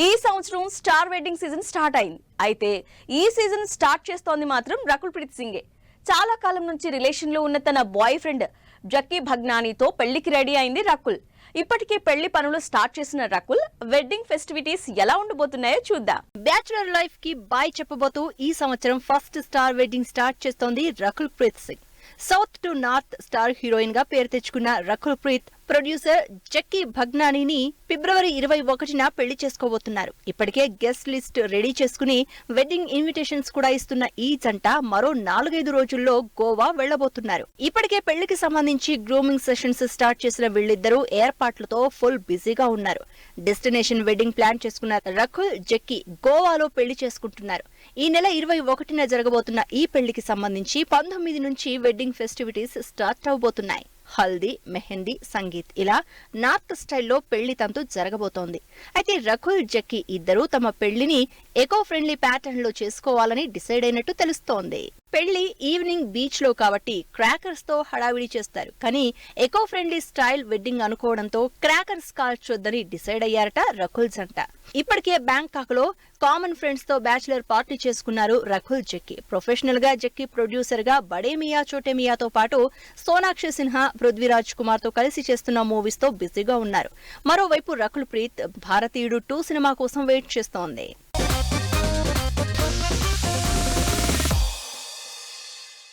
ఈ సంవత్సరం star wedding season start అయింది. అయితే ఈ సీజన్ స్టార్ట్ చేస్తోంది మాత్రం రకుల్ ప్రీత్ సింగే. చాలా కాలం నుంచి రిలేషన్ లో ఉన్న తన బాయ్ ఫ్రెండ్ జక్కీ భగ్నానీతో పెళ్లికి రెడీ అయింది రకుల్. ఇప్పటికే పెళ్లి పనులు స్టార్ట్ చేసిన రకుల్ వెడ్డింగ్ ఫెస్టివిటీస్ ఎలా ఉండబోతున్నాయో చూద్దాం. బ్యాచులర్ లైఫ్ కి బాయ్ చెప్పబోతూ ఈ సంవత్సరం ఫస్ట్ స్టార్ వెడ్డింగ్ స్టార్ట్ చేస్తోంది Rakul Preet Singh. South to north star heroine గా పేరు తెచ్చుకున్న రకుల్ ప్రీత్ ప్రొడ్యూసర్ జక్కీ భగ్నానీని ఫిబ్రవరి 21న పెళ్లి చేసుకోబోతున్నారు. ఇప్పటికే గెస్ట్ లిస్ట్ రెడీ చేసుకుని వెడ్డింగ్ ఇన్విటేషన్స్ కూడా ఇస్తున్న ఈ జంట మరో 4-5 రోజుల్లో గోవా వెళ్లబోతున్నారు. ఇప్పటికే పెళ్లికి సంబంధించి గ్రూమింగ్ సెషన్స్ స్టార్ట్ చేసిన వీళ్ళిద్దరూ ఏర్పాట్లతో ఫుల్ బిజీగా ఉన్నారు. డెస్టినేషన్ వెడ్డింగ్ ప్లాన్ చేసుకున్న రకుల్ జక్కీ గోవాలో పెళ్లి చేసుకుంటున్నారు. ఈ నెల 21న జరగబోతున్న ఈ పెళ్లికి సంబంధించి 19 నుంచి వెడ్డింగ్ ఫెస్టివిటీస్ స్టార్ట్ అవబోతున్నాయి. హల్దీ, మెహందీ, సంగీత్ ఇలా నార్త్ స్టైల్లో పెళ్లి తంతు జరగబోతోంది. అయితే రకుల్ జక్కీ ఇద్దరూ తమ పెళ్లిని ఎకో ఫ్రెండ్లీ ప్యాటర్న్ లో చేసుకోవాలని డిసైడ్ అయినట్టు తెలుస్తోంది. పెళ్లి ఈవినింగ్ బీచ్ లో కాబట్టి క్రాకర్స్ తో హడావిడి చేస్తారు. కానీ ఎకో ఫ్రెండ్లీ స్టైల్ వెడ్డింగ్ అనుకోవడంతో క్రాకర్స్ కాల్చొద్దని డిసైడ్ అయ్యారట రకుల్ జంట. ఇప్పటికే బ్యాంకాక్ లో కామన్ ఫ్రెండ్స్ తో బ్యాచులర్ పార్టీ చేసుకున్నారు రకుల్ జక్కీ. ప్రొఫెషనల్ గా జక్కీ ప్రొడ్యూసర్ గా బడే మియా చోటే మియాతో పాటు సోనాక్షి సిన్హా, పృథ్వీరాజ్ కుమార్ తో కలిసి చేస్తున్న మూవీస్ తో బిజీగా ఉన్నారు. మరోవైపు రకుల్ ప్రీత్ భారతీయుడు 2 సినిమా కోసం వెయిట్ చేస్తోంది.